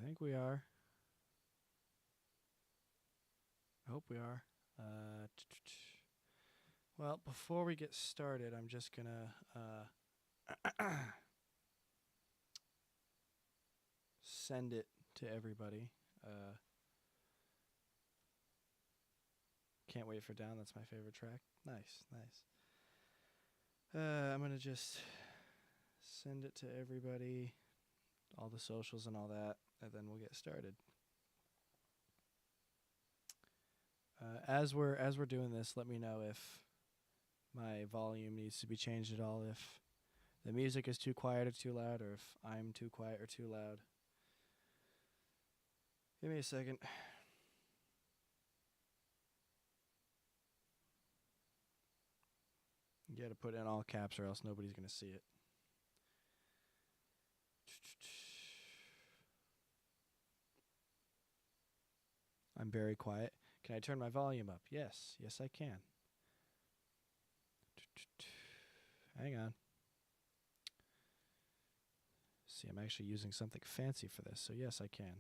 think we are. I hope we are. Well, before we get started, I'm just gonna send it to everybody. Can't wait for down. That's my favorite track. Nice, nice. I'm gonna just send it to everybody, all the socials and all that, and then we'll get started. As we're doing this, let me know if my volume needs to be changed at all, if the music is too quiet or too loud, or if I'm too quiet or too loud. Give me a second. You gotta put in all caps or else nobody's gonna see it. I'm very quiet. Can I turn my volume up? Yes. Yes, I can. Hang on. See, I'm actually using something fancy for this, so yes, I can.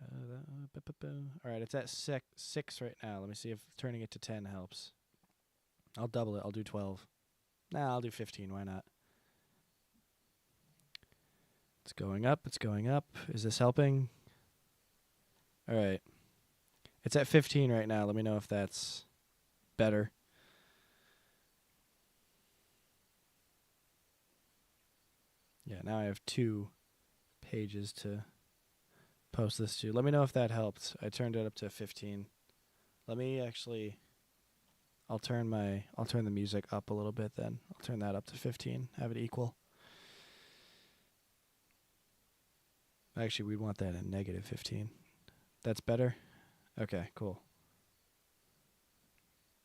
All right, it's at 6 right now. Let me see if turning it to 10 helps. I'll double it. I'll do 12. Nah, I'll do 15. Why not? It's going up. It's going up. Is this helping? All right. It's at 15 right now. Let me know if that's better. Yeah, now I have 2 pages to post this to. Let me know if that helped. I turned it up to 15. Let me actually I'll turn the music up a little bit then. I'll turn that up to 15. Have it equal. Actually, we'd want that at negative 15. That's better? Okay, cool.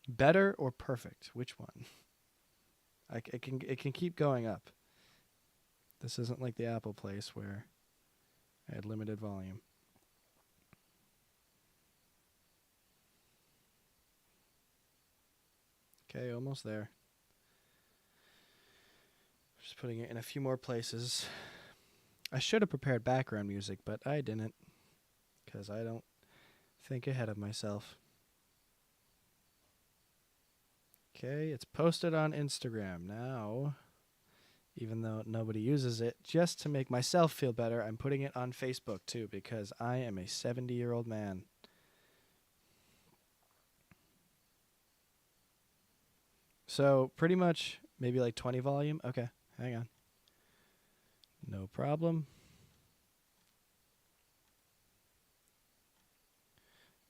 Better or perfect? Which one? It can keep going up. This isn't like the Apple place where I had limited volume. Okay, almost there. Just putting it in a few more places. I should have prepared background music, but I didn't, because I don't think ahead of myself. Okay, it's posted on Instagram now. Even though nobody uses it, just to make myself feel better, I'm putting it on Facebook too, because I am a 70-year-old man. So pretty much maybe like 20 volume. Okay, hang on. No problem.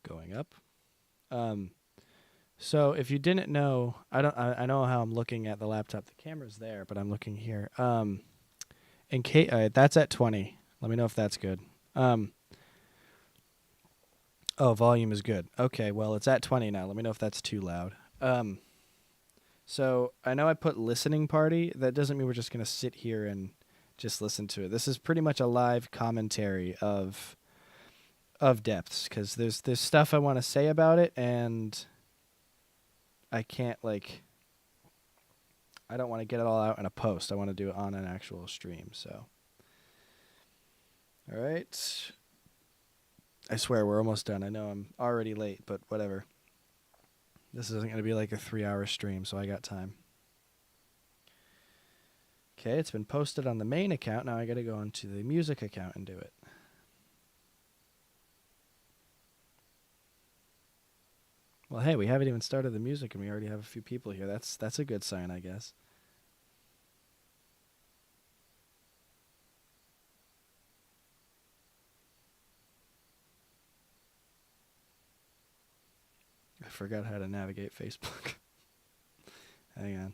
Going up. So if you didn't know, I know how I'm looking at the laptop. The camera's there, but I'm looking here. In case that's at 20. Let me know if that's good. Oh, volume is good. Okay, well it's at 20 now. Let me know if that's too loud. So I know I put listening party. That doesn't mean we're just gonna sit here and just listen to it. This is pretty much a live commentary of depths, because there's stuff I want to say about it, and I can't I don't want to get it all out in a post. I want to do it on an actual stream. So, all right. I swear we're almost done. I know I'm already late, but whatever. This isn't going to be like a 3-hour stream, so I got time. Okay, it's been posted on the main account. Now I got to go onto the music account and do it. Well, hey, we haven't even started the music, and we already have a few people here. That's a good sign, I guess. I forgot how to navigate Facebook. Hang on.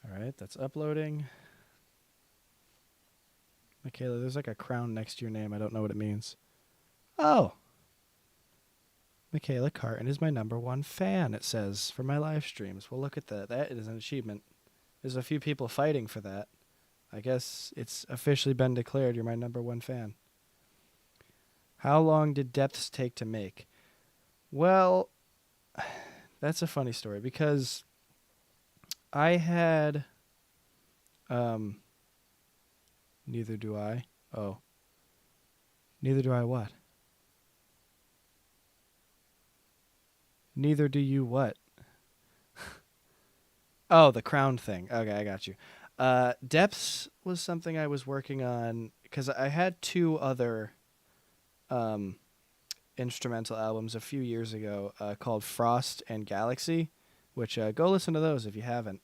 All right, that's uploading. Michaela, there's like a crown next to your name. I don't know what it means. Oh. Michaela Carton is my #1 fan, it says, for my live streams. Well, look at that. That is an achievement. There's a few people fighting for that. I guess it's officially been declared you're my #1 fan. How long did Depths take to make? Well, that's a funny story, because I had neither do I. Oh. Neither do I what? Neither do you what? Oh, the crown thing. Okay, I got you. Depths was something I was working on because I had two other instrumental albums a few years ago called Frost and Galaxy, which go listen to those if you haven't.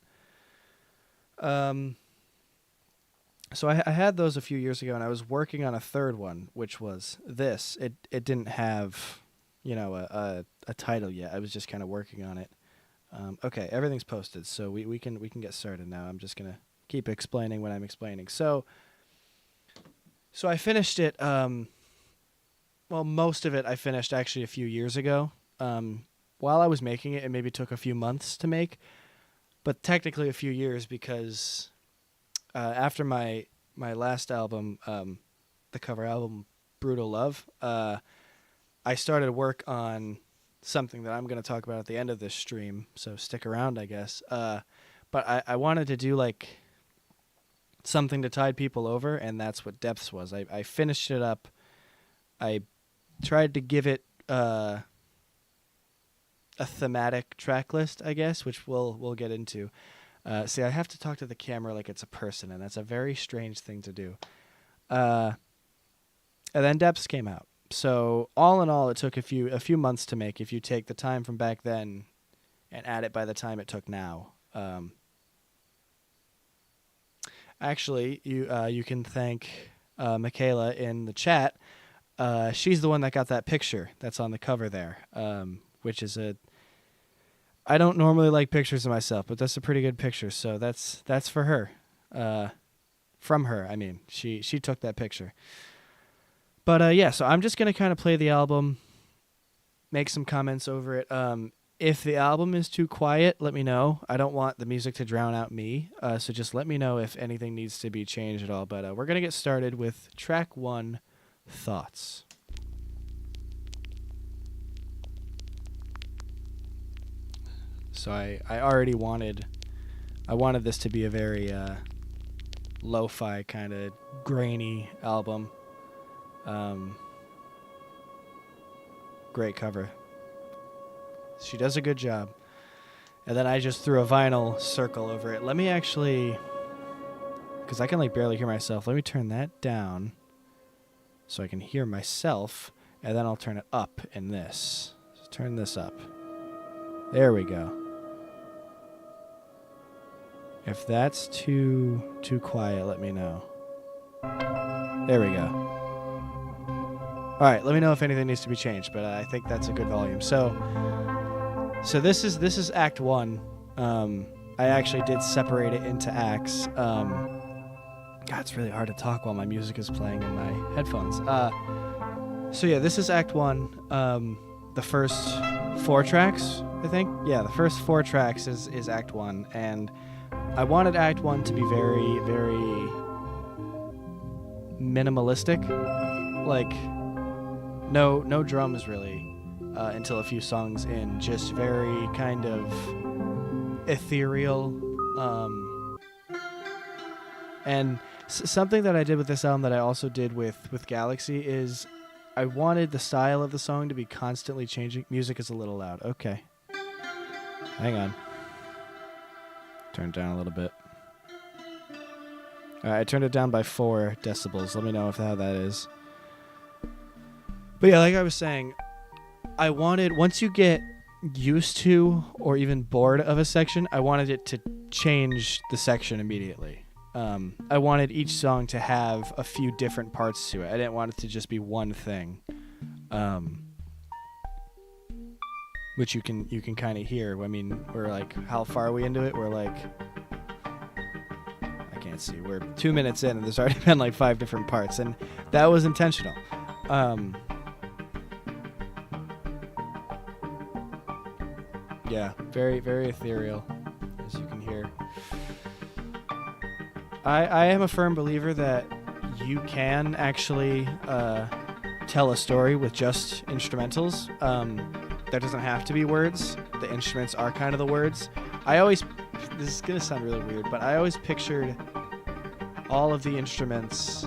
So I had those a few years ago, and I was working on a third one, which was this. It didn't have, a title yet. I was just kind of working on it. Okay, everything's posted, so we can get started now. I'm just gonna keep explaining what I'm explaining. So I finished it. Well, most of it I finished actually a few years ago. While I was making it, it maybe took a few months to make, but technically a few years because after my last album, the cover album Brutal Love, I started work on something that I'm going to talk about at the end of this stream, so stick around, I guess. But I wanted to do like something to tide people over, and that's what Depths was. I finished it up. I tried to give it a thematic track list, I guess, which we'll get into. See, I have to talk to the camera like it's a person, and that's a very strange thing to do. And then Depths came out. So all in all, it took a few months to make if you take the time from back then and add it by the time it took now. Actually, you can thank Michaela in the chat. She's the one that got that picture that's on the cover there, which is I don't normally like pictures of myself, but that's a pretty good picture. So that's for her, from her. I mean, she took that picture. But yeah, so I'm just gonna kind of play the album, make some comments over it. If the album is too quiet, let me know. I don't want the music to drown out me, so just let me know if anything needs to be changed at all. But we're gonna get started with track 1, Thoughts. So I already wanted this to be a very lo-fi kind of grainy album. Great cover. She does a good job. And then I just threw a vinyl circle over it. Let me actually, because I can like barely hear myself, let me turn that down so I can hear myself, and then I'll turn it up in this. So turn this up. There we go. If that's too quiet, let me know. There we go. All right, let me know if anything needs to be changed, but I think that's a good volume. So this is Act 1. I actually did separate it into acts. God, it's really hard to talk while my music is playing in my headphones. So yeah, this is Act 1. The first 4 tracks, I think. Yeah, the first 4 tracks is Act 1, and I wanted Act 1 to be very, very minimalistic. Like, no drums really until a few songs in. Just very kind of ethereal. And something that I did with this album that I also did with Galaxy is I wanted the style of the song to be constantly changing. Music is a little loud. Okay. Hang on. Turn it down a little bit. All right, I turned it down by 4 decibels. Let me know how that is. But yeah, like I was saying, I wanted, once you get used to or even bored of a section, I wanted it to change the section immediately. I wanted each song to have a few different parts to it. I didn't want it to just be one thing, which you can kind of hear. I mean, we're like, how far are we into it? We're like, I can't see. We're 2 minutes in, and there's already been like 5 different parts, and that was intentional. Yeah, very, very ethereal, as you can hear. I am a firm believer that you can actually tell a story with just instrumentals. There doesn't have to be words. The instruments are kind of the words. I always this is gonna sound really weird, but I always pictured all of the instruments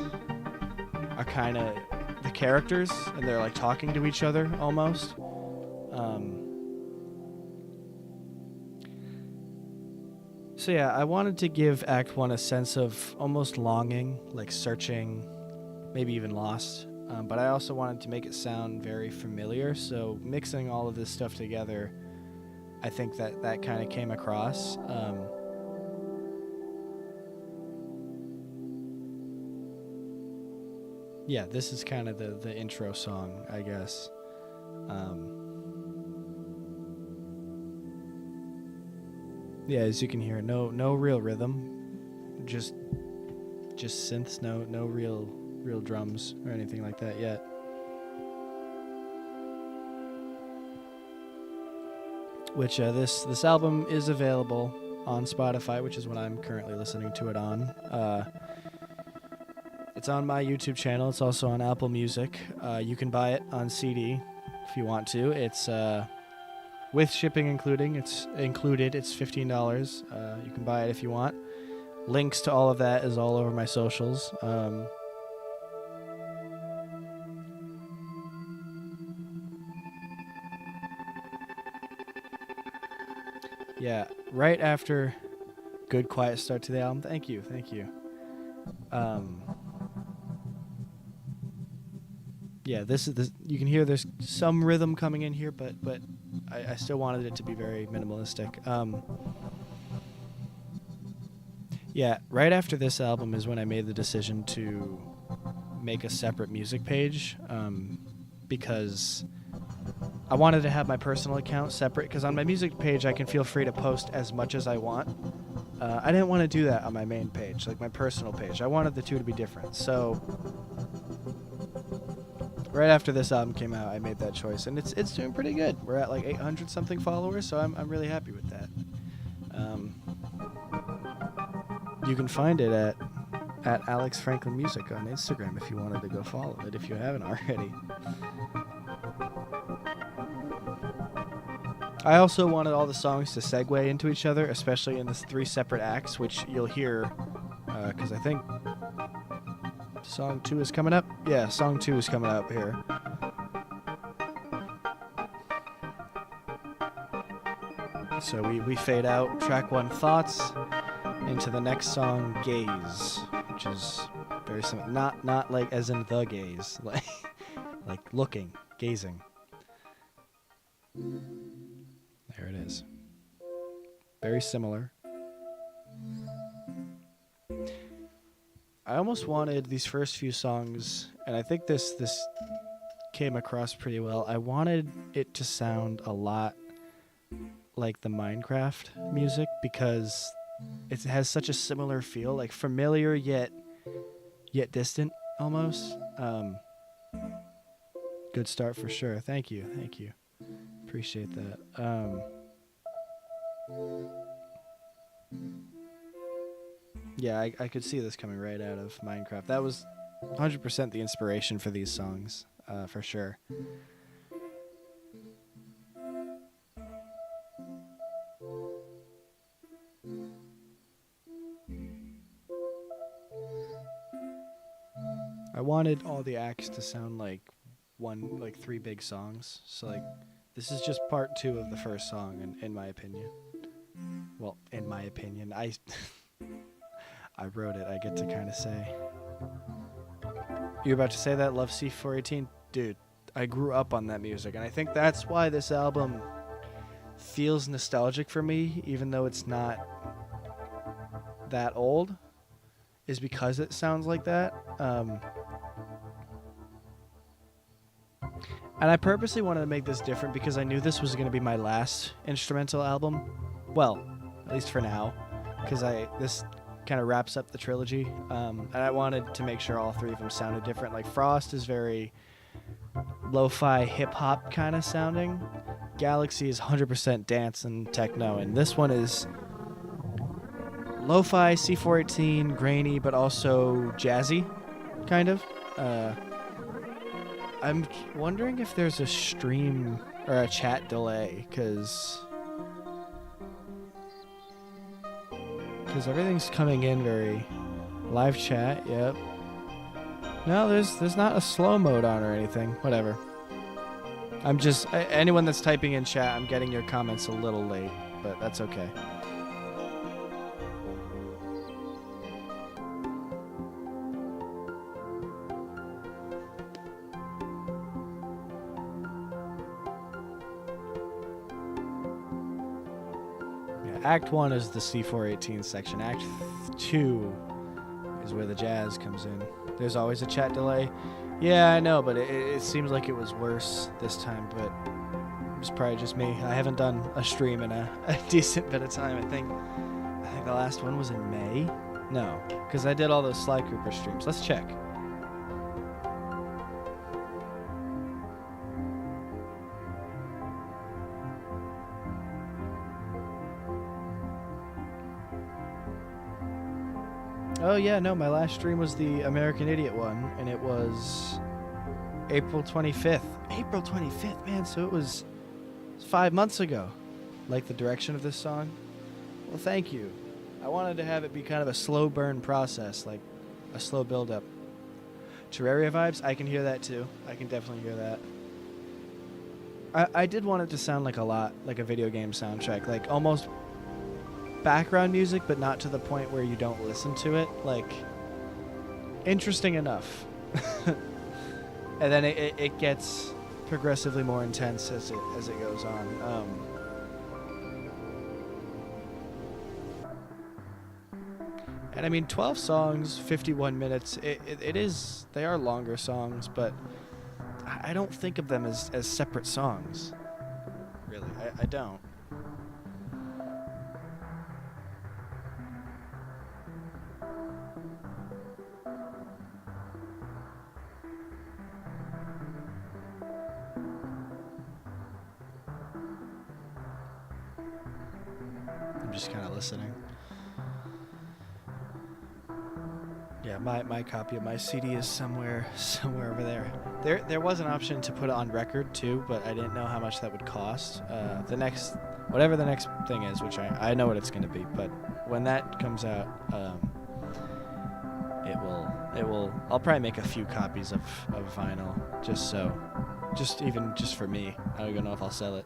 are kind of the characters, and they're like talking to each other almost. So yeah, I wanted to give Act 1 a sense of almost longing, like searching, maybe even lost. But I also wanted to make it sound very familiar, so mixing all of this stuff together, I think that kind of came across. Yeah, this is kind of the intro song, I guess. Yeah, as you can hear, no real rhythm, just synths, no real drums or anything like that yet. Which this album is available on Spotify, which is what I'm currently listening to it on. It's on my YouTube channel. It's also on Apple Music. You can buy it on CD if you want to. It's with shipping included. It's $15. You can buy it if you want. Links to all of that is all over my socials. Yeah, right after good quiet start to the album. Thank you. Yeah, this you can hear there's some rhythm coming in here, but I still wanted it to be very minimalistic. Yeah, right after this album is when I made the decision to make a separate music page, because I wanted to have my personal account separate, because on my music page I can feel free to post as much as I want. I didn't want to do that on my main page, like my personal page. I wanted the two to be different. So right after this album came out, I made that choice, and it's doing pretty good. We're at like 800 something followers, so I'm really happy with that. You can find it at Alex Franklin Music on Instagram if you wanted to go follow it, if you haven't already. I also wanted all the songs to segue into each other, especially in this 3 separate acts, which you'll hear, because I think song 2 is coming up. Yeah, song 2 is coming up here. So we fade out track 1, Thoughts, into the next song, Gaze, which is very similar. Not like as in the gaze, like looking, gazing. There it is. Very similar. I almost wanted these first few songs, and I think this came across pretty well. I wanted it to sound a lot like the Minecraft music, because it has such a similar feel, like familiar yet distant almost. Good start for sure. Thank you. Appreciate that. Yeah, I could see this coming right out of Minecraft. That was 100% the inspiration for these songs, for sure. I wanted all the acts to sound like 3 big songs. So like, this is just part 2 of the first song, in my opinion. Well, in my opinion, I wrote it. I get to kind of say. You're about to say that? Love C418? Dude, I grew up on that music, and I think that's why this album feels nostalgic for me, even though it's not that old, is because it sounds like that. And I purposely wanted to make this different because I knew this was going to be my last instrumental album. Well, at least for now, because this kind of wraps up the trilogy. And I wanted to make sure all 3 of them sounded different. Like Frost is very lo-fi hip-hop kind of sounding. Galaxy is 100% dance and techno. And this one is lo-fi, C418, grainy, but also jazzy, kind of. I'm wondering if there's a stream or a chat delay, because because everything's coming in very live chat. Yep. No, there's not a slow mode on or anything. Whatever. I'm just anyone that's typing in chat, I'm getting your comments a little late, but that's okay. Act 1 is the C418 section. Act 2 is where the jazz comes in. There's always a chat delay. Yeah, I know, but it seems like it was worse this time, but it's probably just me. I haven't done a stream in a decent bit of time. I think the last one was in May. No, because I did all those Sly Cooper streams. Let's check. Oh yeah, no, my last stream was the American Idiot one, and it was April 25th. April 25th, man, so it was 5 months ago. Like the direction of this song? Well, thank you. I wanted to have it be kind of a slow burn process, like a slow build up. Terraria vibes, I can hear that too. I can definitely hear that. I did want it to sound like a lot like a video game soundtrack, like almost background music, but not to the point where you don't listen to it. Like, interesting enough. And then it gets progressively more intense as it goes on. And I mean, 12 songs, 51 minutes. It is. They are longer songs, but I don't think of them as separate songs. Really, I don't. I'm just kind of listening. Yeah, my copy of my CD is somewhere over there. There was an option to put it on record too, but I didn't know how much that would cost. Whatever the next thing is, which I know what it's going to be, but when that comes out, it will. I'll probably make a few copies of vinyl, just for me. I don't even know if I'll sell it.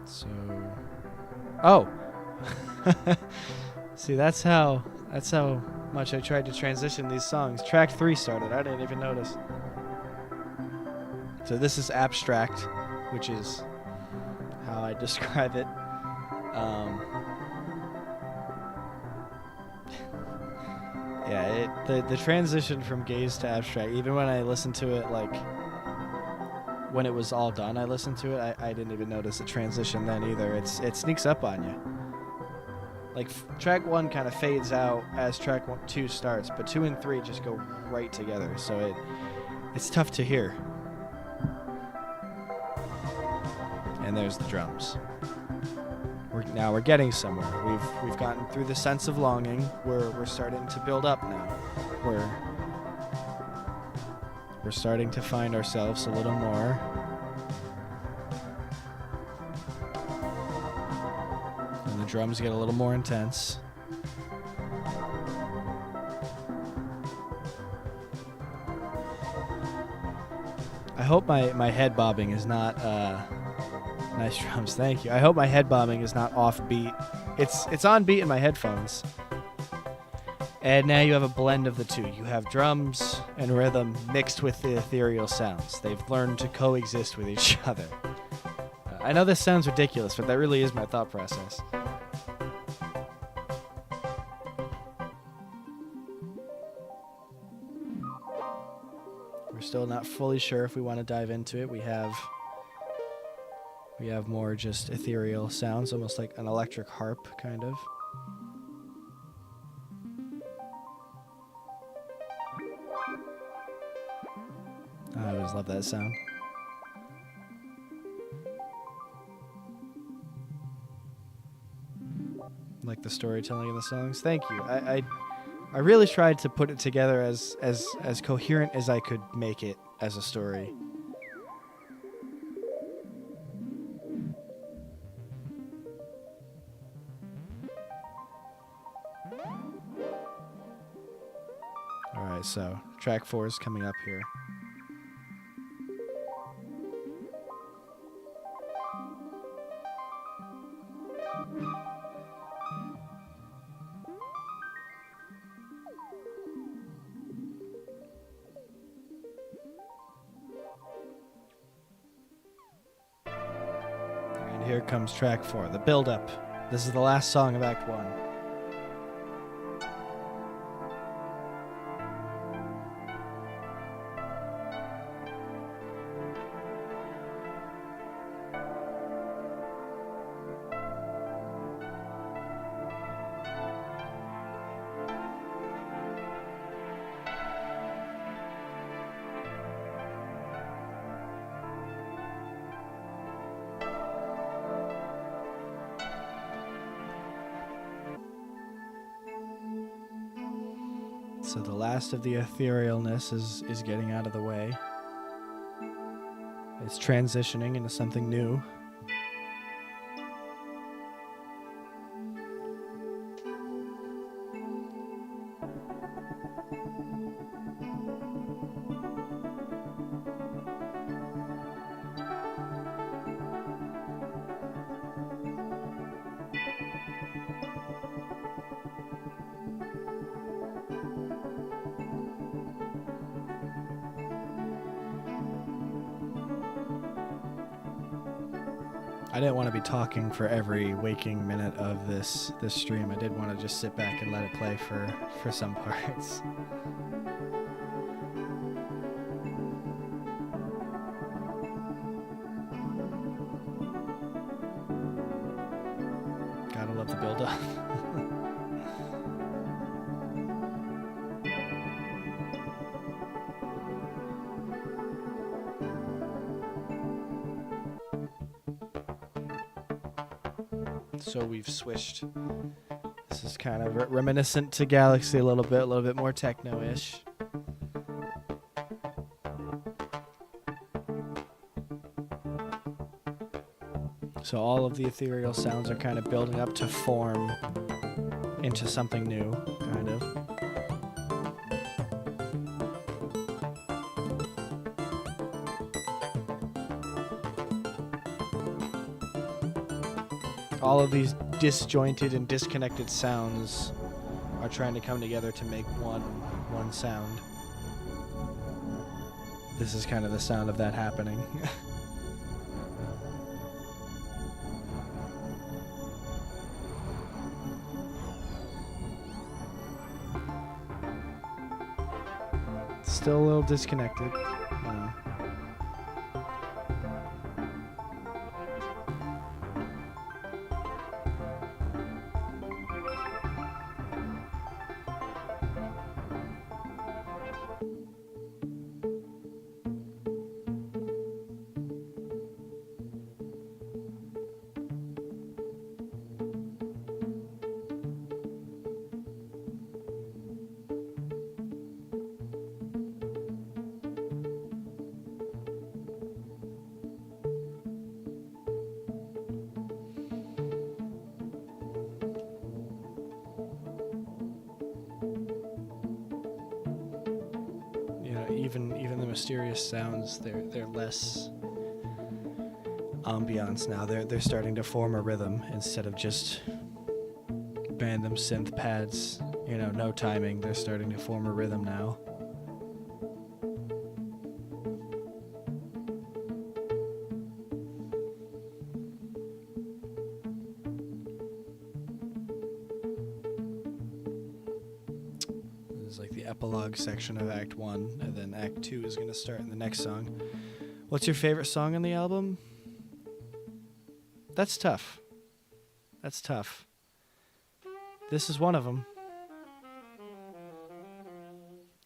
So, oh, see, that's how much I tried to transition these songs. Track 3 started. I didn't even notice. So this is Abstract, which is how I describe it. Yeah, the transition from Gaze to Abstract, even when I listened to it, like, when it was all done, I listened to it, I didn't even notice the transition then either. It sneaks up on you. Like, track 1 kind of fades out as track 2 starts, but 2 and 3 just go right together, so it's tough to hear. And there's the drums. We're getting somewhere. We've gotten through the sense of longing. We're starting to build up now. We're starting to find ourselves a little more. And the drums get a little more intense. I hope my head bobbing is not nice drums, thank you. I hope my head bobbing is not off beat. It's on beat in my headphones. And now you have a blend of the two. You have drums and rhythm mixed with the ethereal sounds. They've learned to coexist with each other. I know this sounds ridiculous, but that really is my thought process. We're still not fully sure if we want to dive into it. We have more just ethereal sounds, almost like an electric harp, kind of. I always love that sound. Like the storytelling in the songs. Thank you. I really tried to put it together as coherent as I could make it as a story. Alright, so track 4 is coming up here. And here comes track 4, the build-up. This is the last song of Act 1. So the last of the etherealness is getting out of the way. It's transitioning into something new. I didn't want to be talking for every waking minute of this stream. I did want to just sit back and let it play for some parts. Gotta love the build-up. So we've switched. This is kind of reminiscent to Galaxy a little bit more techno-ish. So all of the ethereal sounds are kind of building up to form into something new, kind of. All of these disjointed and disconnected sounds are trying to come together to make one sound. This is kind of the sound of that happening. Still a little disconnected. Even the mysterious sounds, they're less ambiance now. They're starting to form a rhythm instead of just random synth pads, no timing. They're starting to form a rhythm now. Like the epilogue section of Act 1, and then Act 2 is going to start in the next song. What's your favorite song on the album? That's tough. That's tough. This is one of them.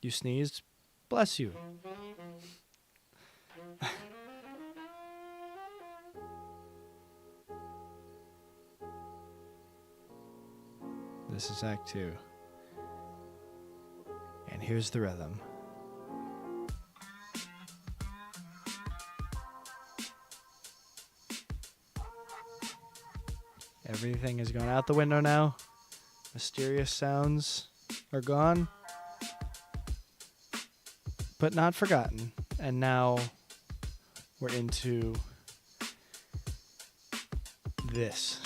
You sneezed? Bless you. This is Act 2. And here's the rhythm. Everything has gone out the window now. Mysterious sounds are gone. but not forgotten. And now we're into this.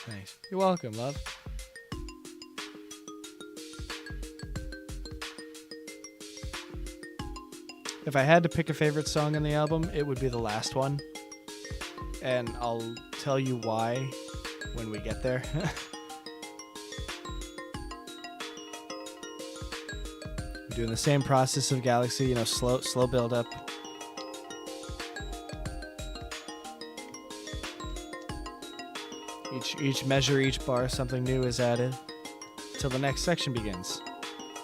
Thanks. You're welcome, love. If I had to pick a favorite song on the album, it would be the last one. And I'll tell you why when we get there. I'm doing the same process of Galaxy, slow build up. Each measure, each bar, something new is added till the next section begins,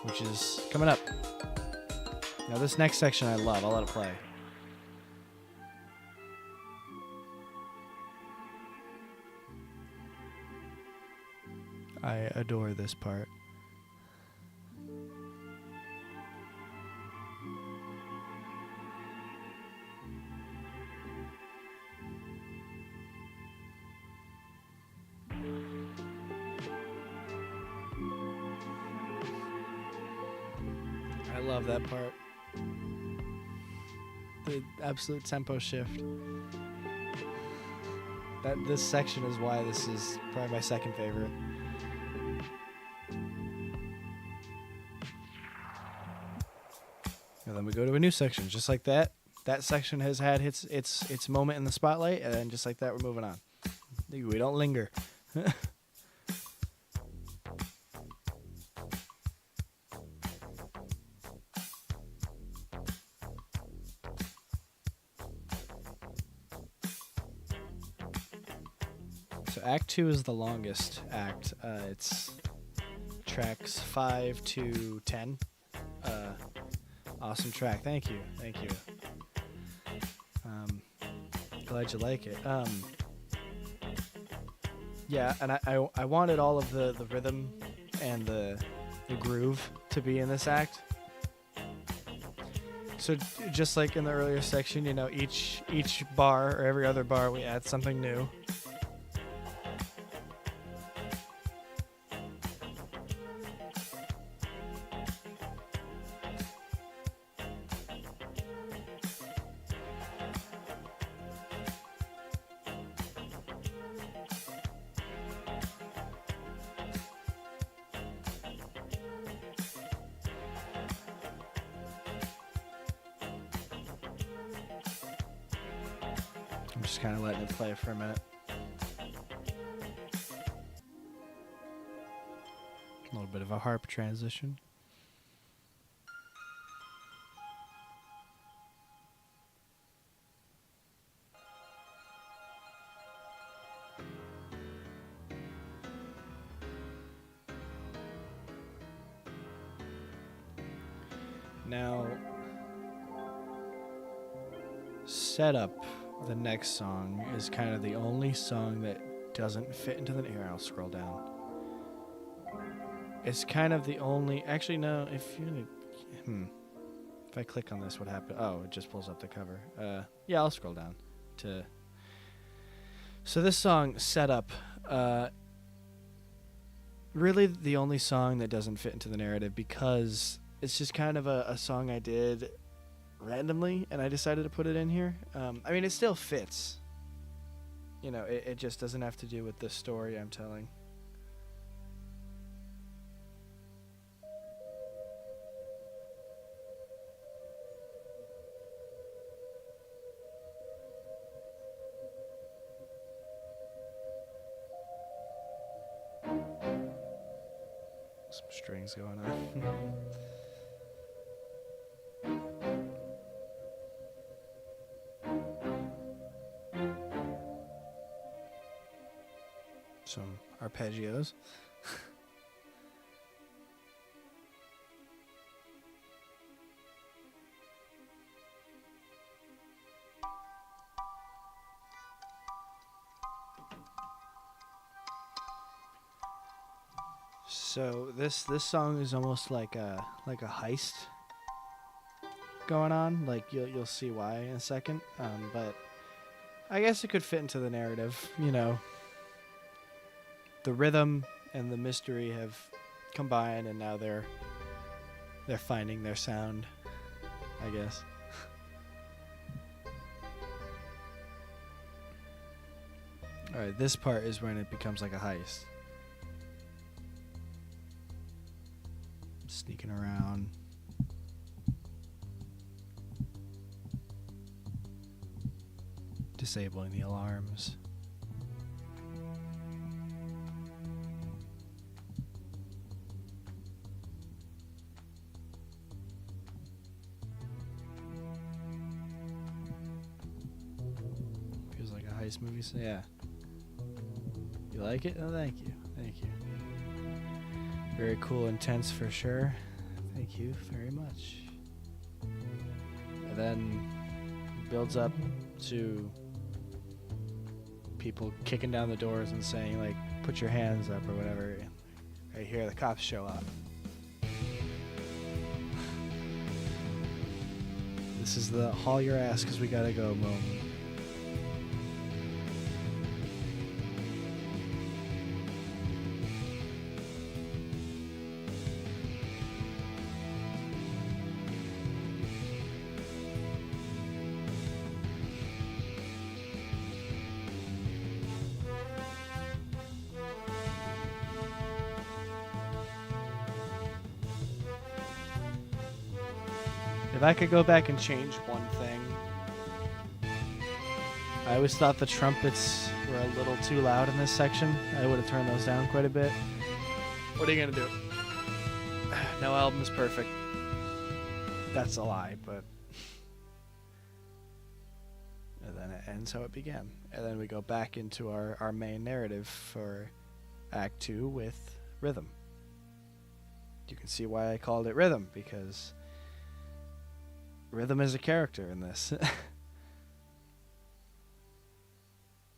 which is coming up. Now this next section I love. I'll let it play. I adore this part. I love that part. The absolute tempo shift. This section is why this is probably my second favorite. And then we go to a new section, just like that. That section has had its moment in the spotlight, and then just like that, we're moving on. We don't linger. So Act 2 is the longest act. It's tracks 5 to 10. Awesome track. Thank you. Glad you like it. Yeah, and I wanted all of the rhythm and the groove to be in this act. So just like in the earlier section, each bar or every other bar we add something new. I'm just kind of letting it play for a minute. A little bit of a harp transition. Now, Setup, the next song, is kind of the only song that doesn't fit into the... Here, I'll scroll down. It's kind of the only... Actually, no, if I click on this, what happened? Oh, it just pulls up the cover. Yeah, I'll scroll down to... So this song, Setup, really the only song that doesn't fit into the narrative because it's just kind of a song I did randomly, and I decided to put it in here. I mean, it still fits. It just doesn't have to do with the story I'm telling. Some strings going on. Some arpeggios. So this song is almost like a heist going on. Like you'll see why in a second. But I guess it could fit into the narrative. The rhythm and the mystery have combined, and now they're they're finding their sound, I guess. Alright, this part is when it becomes like a heist. Sneaking around. Disabling the alarms. Feels like a heist movie, so yeah. You like it? Oh, thank you. Thank you. Very cool, intense for sure. Thank you very much. And then builds up to people kicking down the doors and saying, like, put your hands up or whatever. Right here, the cops show up. This is the haul your ass because we gotta go moment. If I could go back and change one thing, I always thought the trumpets were a little too loud in this section. I would have turned those down quite a bit. What are you gonna do? No album's perfect. That's a lie, but... And then it ends how it began. And then we go back into our main narrative for Act 2 with rhythm. You can see why I called it rhythm, because... Rhythm is a character in this.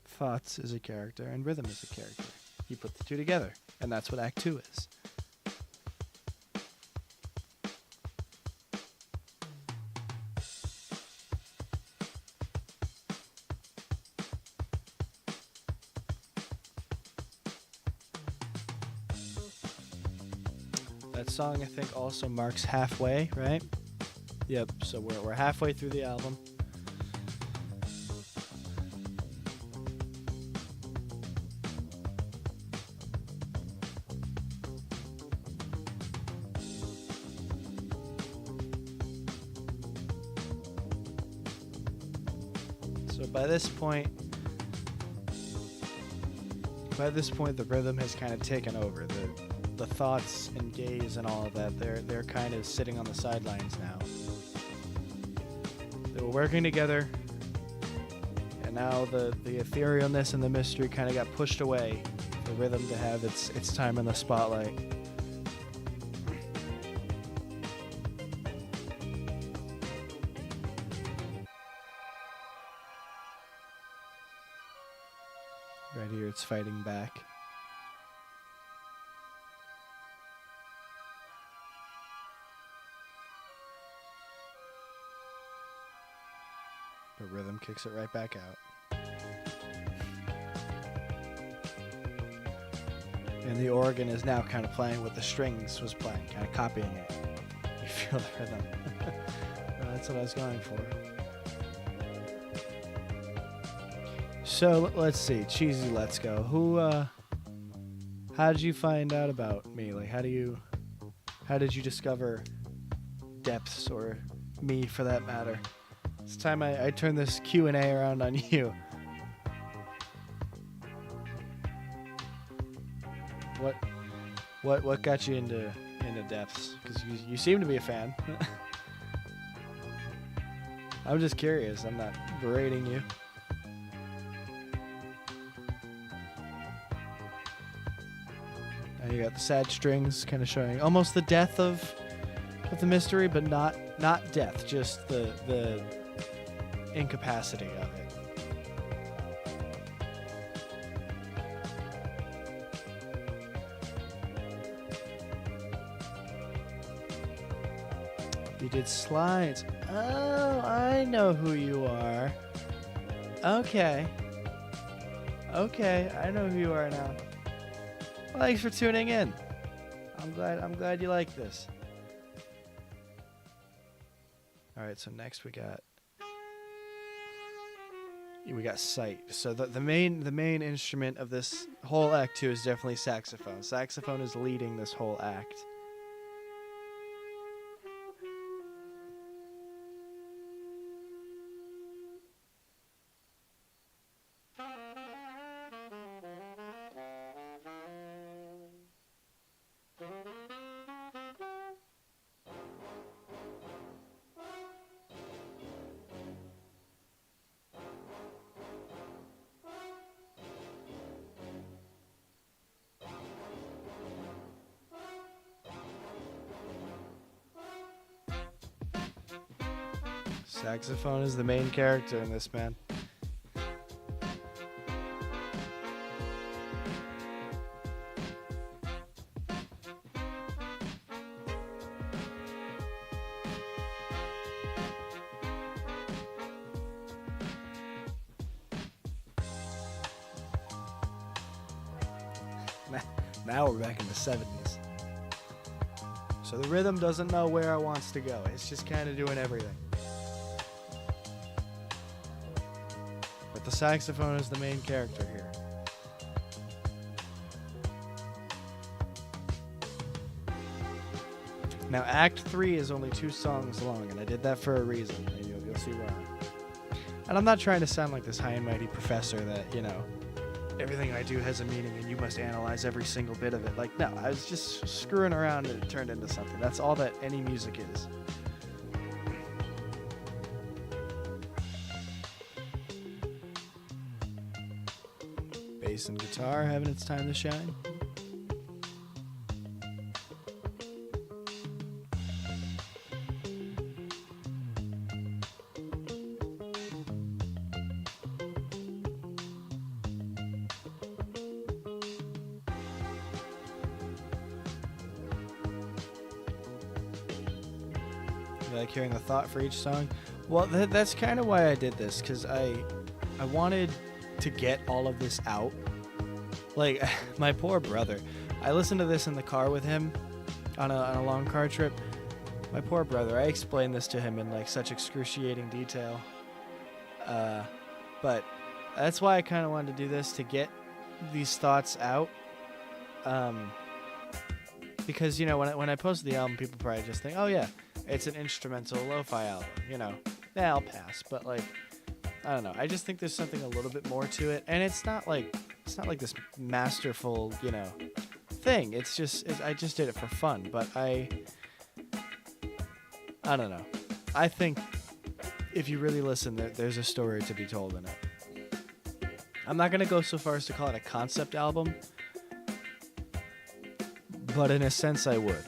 Thoughts is a character, and rhythm is a character. You put the two together, and that's what Act 2 is. That song, I think, also marks halfway, right? Yep, so we're halfway through the album. So by this point, the rhythm has kind of taken over. The thoughts and gaze and all of that, they're kind of sitting on the sidelines now. They were working together, and now the etherealness and the mystery kind of got pushed away for rhythm to have its time in the spotlight. Right here, it's fighting back. But rhythm kicks it right back out. And the organ is now kind of playing what the strings was playing, kind of copying it. You feel the rhythm. That's what I was going for. So let's see, cheesy. Let's go. How did you find out about me? Like, how did you discover depths, or me for that matter? It's time I turn this Q&A around on you. What got you into depths? Because you seem to be a fan. I'm just curious. I'm not berating you. Now you got the sad strings kind of showing almost the death of the mystery, but not death, just the incapacity of it. You did slides. Oh, I know who you are. Okay, I know who you are now. Well, thanks for tuning in. I'm glad you like this. All right, so next we got sight. So the main instrument of this whole act 2 is definitely saxophone. Saxophone is leading this whole act. Saxophone is the main character in this, man. Now we're back in the 70s. So the rhythm doesn't know where it wants to go. It's just kind of doing everything. But the saxophone is the main character here. Now, Act 3 is only 2 songs long, and I did that for a reason, and you'll see why. And I'm not trying to sound like this high and mighty professor that, you know, everything I do has a meaning and you must analyze every single bit of it. Like, no, I was just screwing around and it turned into something. That's all that any music is. Bass and guitar having its time to shine. You like hearing the thought for each song? Well, that's kind of why I did this, because I wanted to get all of this out. Like, my poor brother. I listened to this in the car with him on a long car trip. My poor brother. I explained this to him in like such excruciating detail. But that's why I kind of wanted to do this, to get these thoughts out. Because, you know, when I posted the album, people probably just think, oh yeah, it's an instrumental lo-fi album. You know, yeah, I'll pass. But like, I don't know. I just think there's something a little bit more to it, and it's not like this masterful, you know, thing. It's just I just did it for fun. But I don't know. I think if you really listen, there's a story to be told in it. I'm not gonna go so far as to call it a concept album, but in a sense, I would.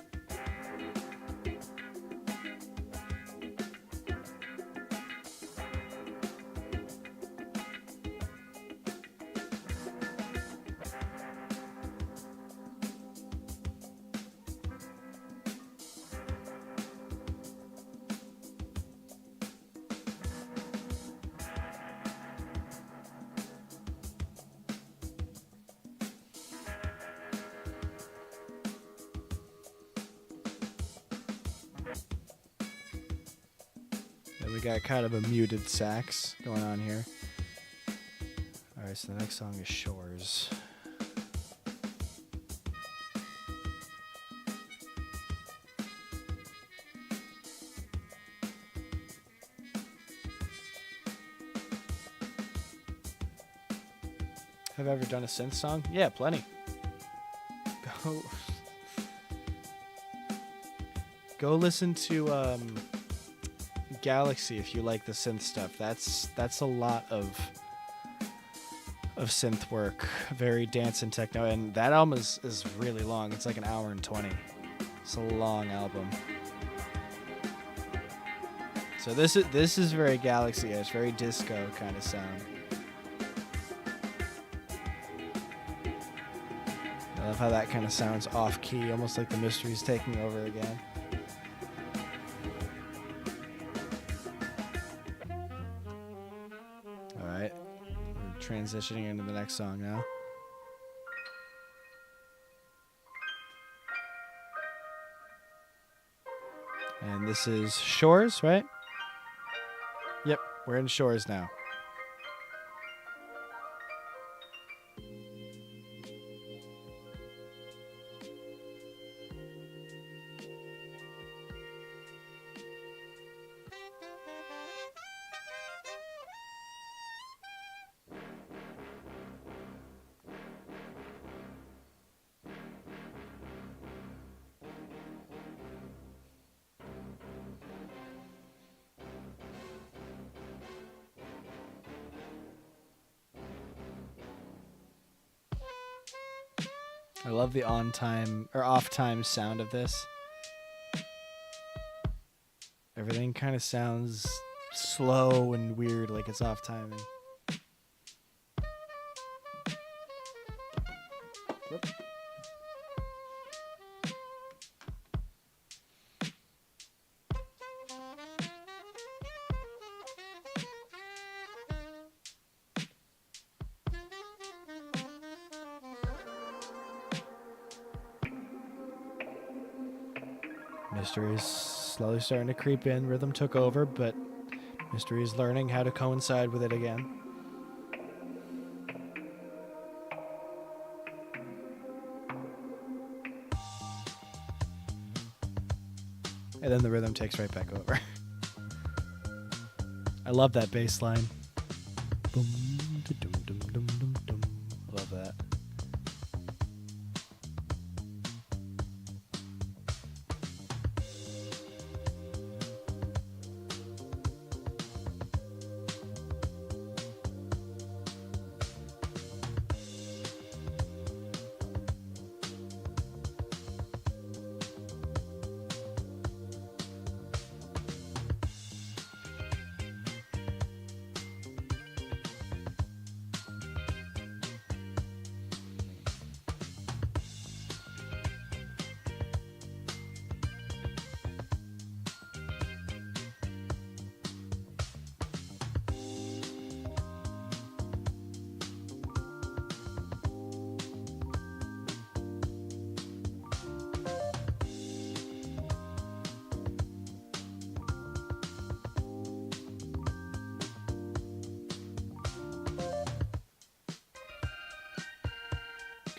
We got kind of a muted sax going on here. Alright, so the next song is Shores. Have I ever done a synth song? Yeah, plenty. Go listen to Galaxy if you like the synth stuff. That's a lot of synth work, very dance and techno, and that album is really long. It's like an hour and 20. It's a long album. So this is very Galaxy-ish, very disco kind of sound. I love how that kind of sounds off key, almost like the Mystery's taking over again. Transitioning into the next song now. And this is Shores, right? We're in Shores now. I love the on time or off time sound of this. Everything kind of sounds slow and weird, like it's off timing. Whoop. Mystery is slowly starting to creep in. Rhythm took over, but Mystery is learning how to coincide with it again. And then the rhythm takes right back over. I love that bass line. Boom, dum, dum, dum, dum, dum. I love that.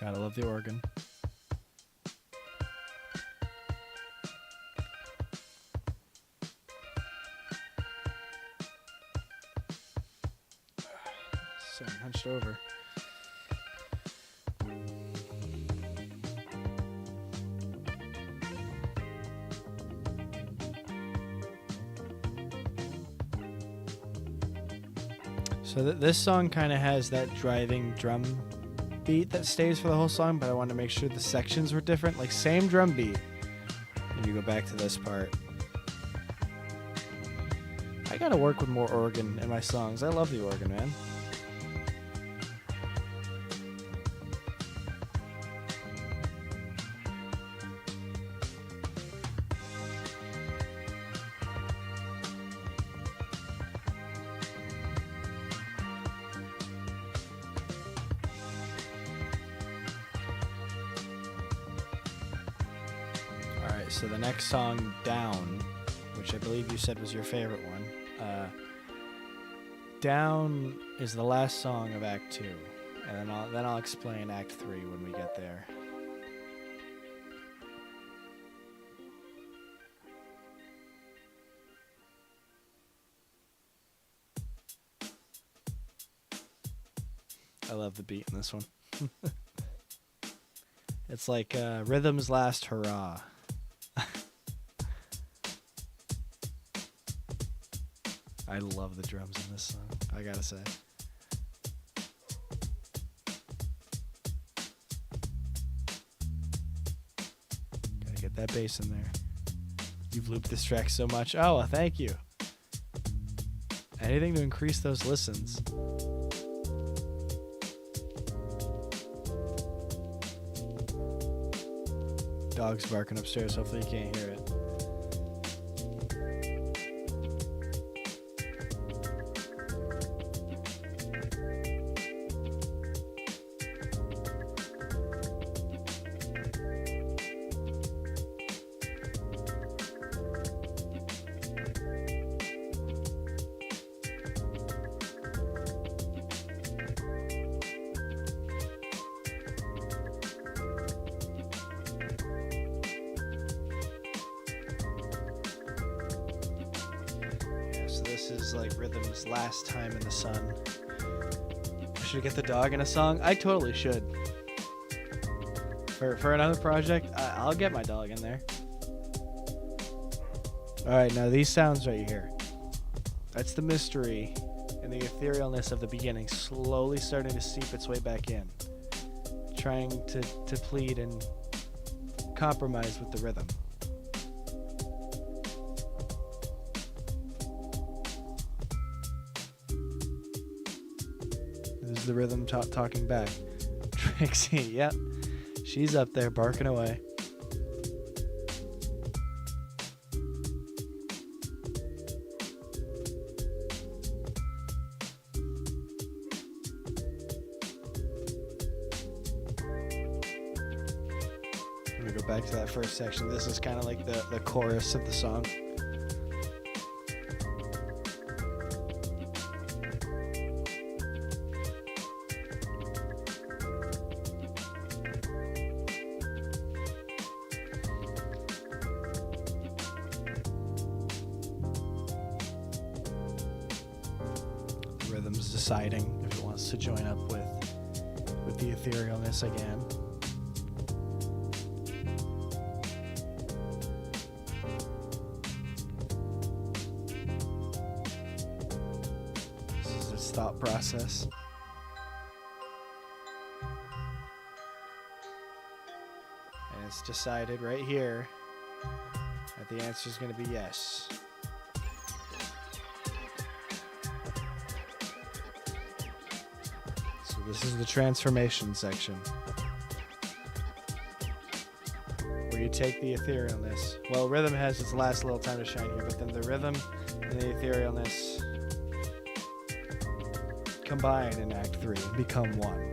Gotta love the organ. So I'm hunched over. So this song kind of has that driving drum beat that stays for the whole song, but I wanted to make sure the sections were different, like same drum beat. And you go back to this part. I gotta work with more organ in my songs. I love the organ, man. So the next song, Down, which I believe you said was your favorite one. Down is the last song of Act 2, and then I'll explain Act 3 when we get there. I love the beat in this one. It's like Rhythm's last hurrah. I love the drums in this song, I gotta say. Gotta get that bass in there. You've looped this track so much. Oh, well, thank you. Anything to increase those listens. Dog's barking upstairs, hopefully you can't hear it. this is like Rhythm's last time in the sun. Should I get the dog in a song? I totally should. For another project, I'll get my dog in there. Alright, now these sounds right here. That's the mystery and the etherealness of the beginning slowly starting to seep its way back in. Trying to plead and compromise with the rhythm. This is the rhythm talking back. Trixie, yep. She's up there barking away. I'm gonna go back to that first section. This is kind of like the chorus of the song. Rhythm's deciding if it wants to join up with the etherealness again. This is its thought process. And it's decided right here that the answer is going to be yes. This is the transformation section, where you take the etherealness. Well, rhythm has its last little time to shine here, but then the rhythm and the etherealness combine in Act 3 and become one.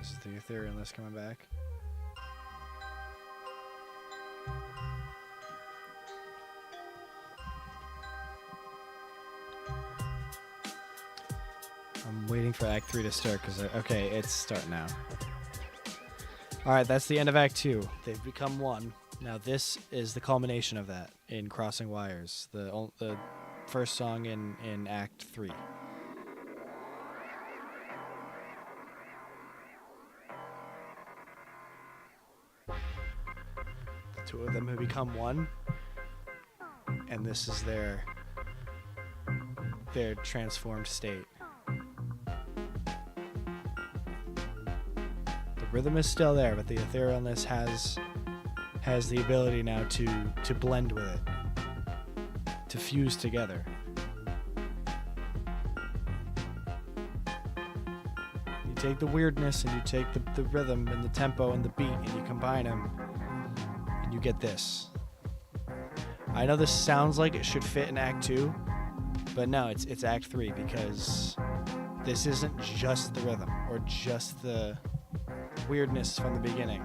This is the etherealness coming back. I'm waiting for Act 3 to start because, okay, it's starting now. Alright, that's the end of Act 2. They've become one. Now this is the culmination of that in Crossing Wires, the first song in Act 3. Two of them have become one, and this is their transformed state. The rhythm is still there, but the etherealness has the ability now to blend with it, to fuse together. You take the weirdness and you take the rhythm and the tempo and the beat and you combine them. You get this. I know this sounds like it should fit in Act 2, but no, it's Act 3 because this isn't just the rhythm or just the weirdness from the beginning.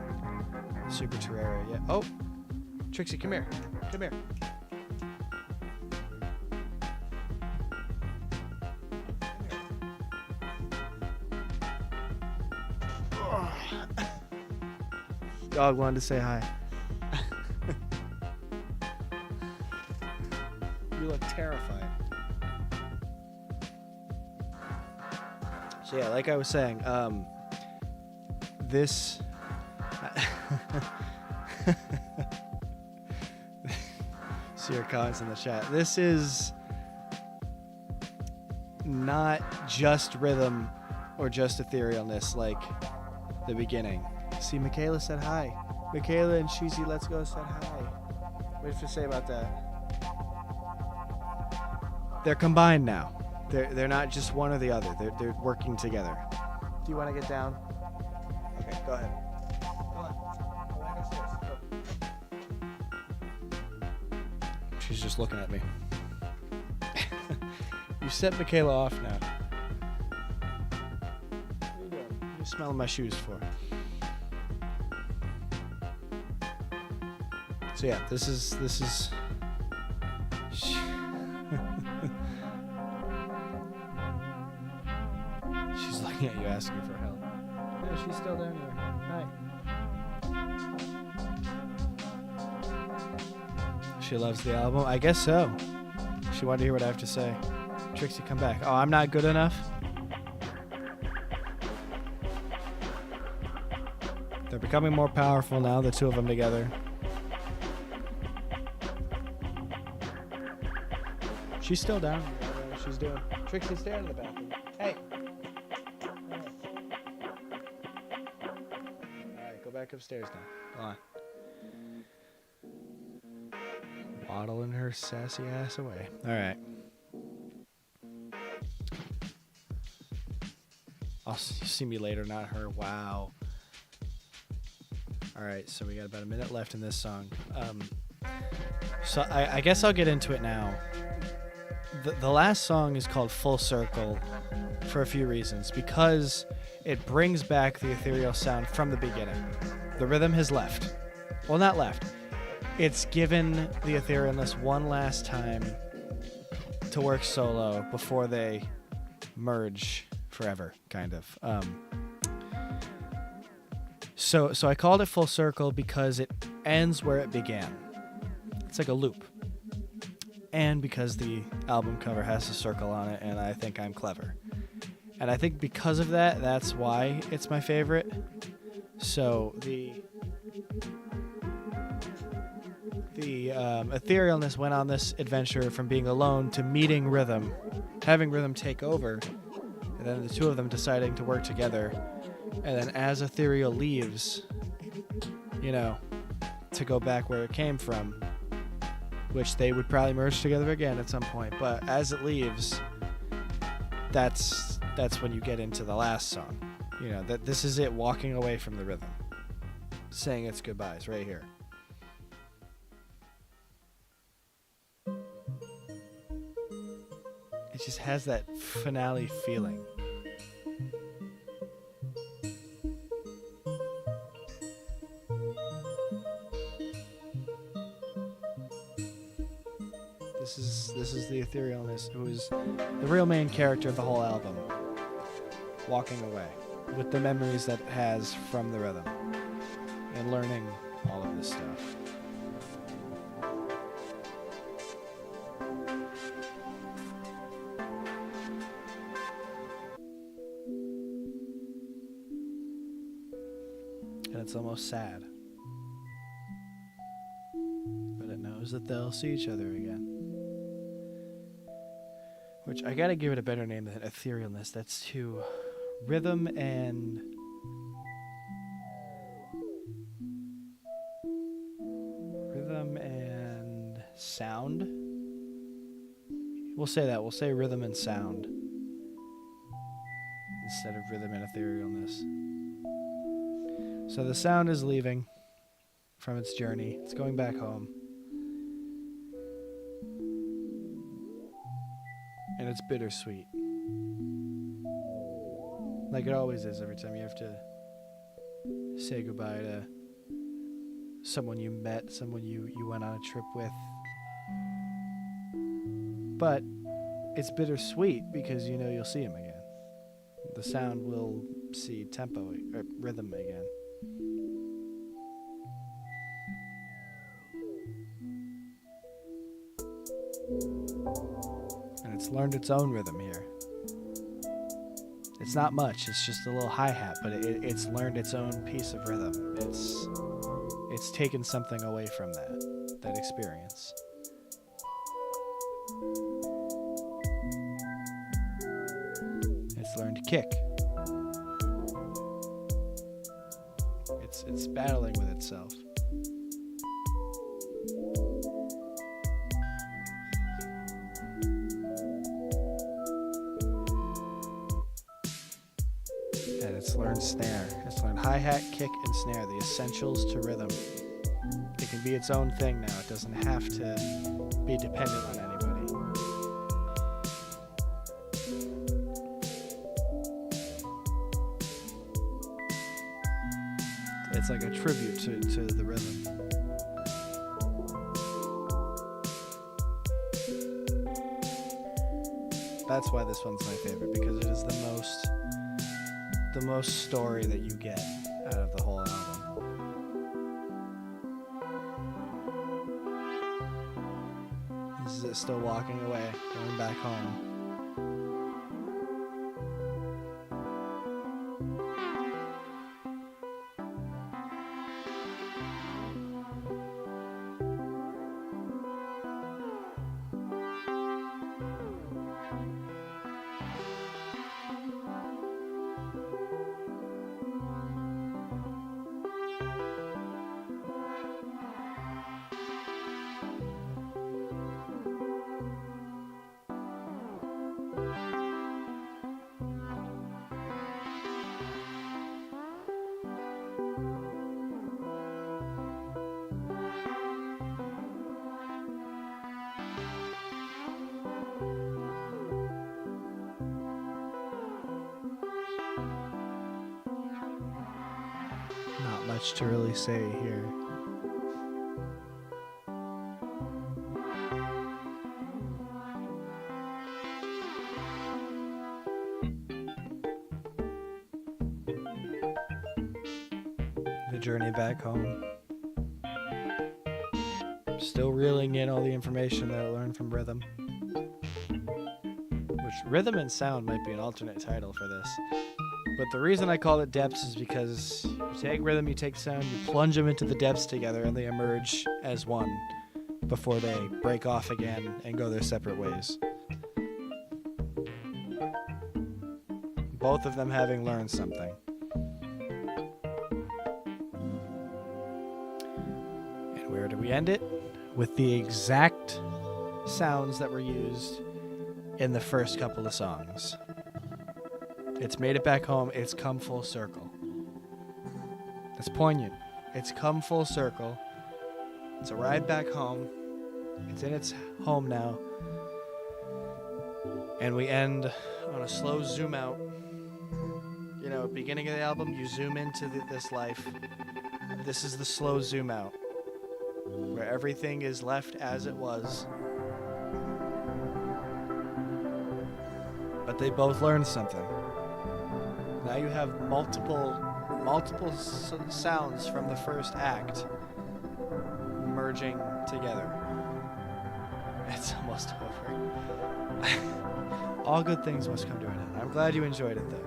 Super Terraria, yeah. Oh, Trixie, come here. Come here. Dog wanted to say hi. You look terrified. So yeah, like I was saying, this see your comments in the chat. This is not just rhythm or just etherealness like the beginning. See, Michaela said hi. Michaela and Cheesy Let's Go said hi. What do you have to say about that? They're combined now. They're not just one or the other. They're working together. Do you want to get down? Okay, go ahead. Go on. Go back upstairs. Go. She's just looking at me. You set Michaela off now. smelling my shoes for? So yeah, this is she's looking at you asking for help. No, she's still down here. Hi. She loves the album? I guess so. She wanted to hear what I have to say. Trixie, come back. Oh, I'm not good enough? They're becoming more powerful now, the two of them together. She's still down here. I don't know what she's doing. Trixie, stay out of the bathroom. Hey! Alright, go back upstairs now. Go on. Waddling her sassy ass away. Alright. I'll see me later, not her. Wow. Alright, so we got about a minute left in this song. So I guess I'll get into it now. The last song is called Full Circle for a few reasons. Because it brings back the ethereal sound from the beginning. The rhythm has left. Well, not left. It's given the etherealness one last time to work solo before they merge forever, kind of. So I called it Full Circle because it ends where it began. It's like a loop. And because the album cover has a circle on it, and I think I'm clever. And I think because of that, that's why it's my favorite. So the etherealness went on this adventure from being alone to meeting Rhythm, having Rhythm take over, and then the two of them deciding to work together. And then as ethereal leaves, to go back where it came from, which they would probably merge together again at some point. But as it leaves, that's when you get into the last song. That this is it walking away from the rhythm, saying its goodbyes right here. It just has that finale feeling. This is the etherealness, who is the real main character of the whole album, walking away with the memories that it has from the rhythm and learning all of this stuff. And it's almost sad, but it knows that they'll see each other again. Which I gotta give it a better name than etherealness. That's too rhythm and sound. We'll say that. We'll say rhythm and sound instead of rhythm and etherealness. So the sound is leaving from its journey. It's going back home. And it's bittersweet. Like it always is every time you have to say goodbye to someone you met, someone you went on a trip with. But it's bittersweet because you'll see him again. The sound will see tempo or rhythm again. And it's learned its own rhythm here. It's not much, it's just a little hi-hat, but it's learned its own piece of rhythm. It's taken something away from that experience. It's learned to kick. It's battling with itself. And it's learned snare. It's learned hi-hat, kick, and snare, the essentials to rhythm. It can be its own thing now. It doesn't have to be dependent on anybody. It's like a tribute to the rhythm. That's why this one's my favorite, because it is the most story that you get out of the whole album. This is it still walking away, going back home. Not much to really say here. The journey back home. Still reeling in all the information that I learned from Rhythm. Which, Rhythm and Sound might be an alternate title for this. But the reason I call it Depths is because you take rhythm, you take sound, you plunge them into the depths together, and they emerge as one before they break off again and go their separate ways. Both of them having learned something. And where do we end it? With the exact sounds that were used in the first couple of songs. It's made it back home. It's come full circle. It's poignant. It's come full circle. It's a ride back home. It's in its home now. And we end on a slow zoom out. You know, beginning of the album, you zoom into this life. This is the slow zoom out, where everything is left as it was. But they both learned something. Now you have multiple sounds from the first act merging together. It's almost over. All good things must come to an end. I'm glad you enjoyed it, though.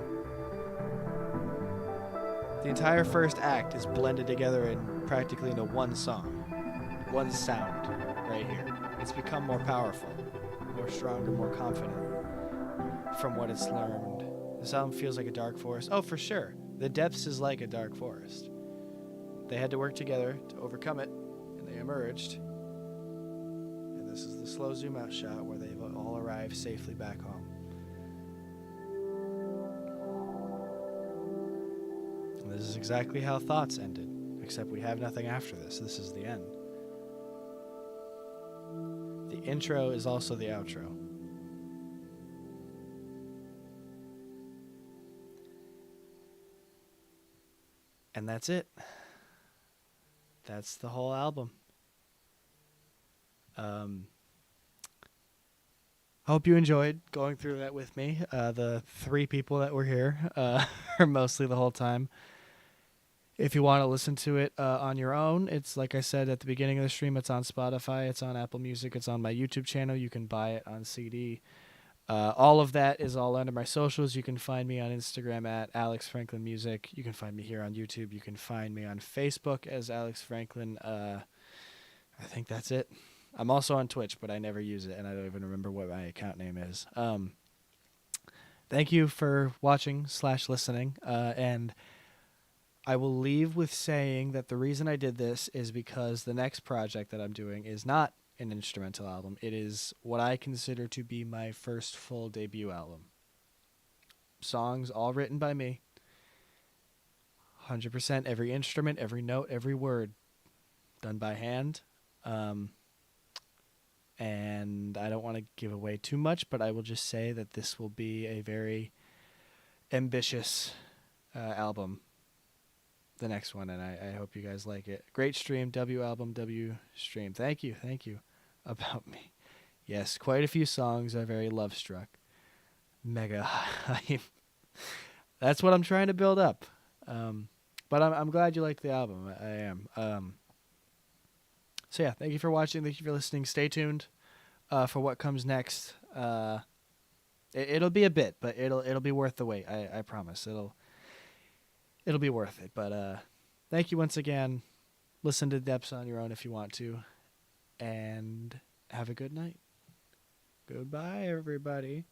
The entire first act is blended together practically into one song, one sound right here. It's become more powerful, more stronger, more confident from what it's learned. This album feels like a dark forest. Oh, for sure. The Depths is like a dark forest. They had to work together to overcome it, and they emerged. And this is the slow zoom out shot where they've all arrived safely back home. And this is exactly how Thoughts ended, except we have nothing after this. This is the end. The intro is also the outro. And that's it. That's the whole album. I hope you enjoyed going through that with me. The 3 people that were here are mostly the whole time. If you want to listen to it on your own, it's like I said at the beginning of the stream, it's on Spotify, it's on Apple Music, it's on my YouTube channel. You can buy it on CD. All of that is all under my socials. You can find me on Instagram at Alex Franklin Music. You can find me here on YouTube. You can find me on Facebook as Alex Franklin. I think that's it. I'm also on Twitch, but I never use it, and I don't even remember what my account name is. Thank you for watching / listening, and I will leave with saying that the reason I did this is because the next project that I'm doing is not an instrumental album. It is what I consider to be my first full debut album. Songs all written by me. 100% every instrument, every note, every word done by hand. And I don't want to give away too much, but I will just say that this will be a very ambitious album the next one, and I hope you guys like it. Great stream, W album, W stream. Thank you. About me. Yes, quite a few songs are very love struck. Mega hype. That's what I'm trying to build up. But I'm glad you liked the album. I am. So yeah, thank you for watching. Thank you for listening. Stay tuned for what comes next. It'll be a bit, but it'll be worth the wait. I promise. It'll be worth it. But thank you once again. Listen to Depths on your own if you want to, and have a good night. Goodbye, everybody.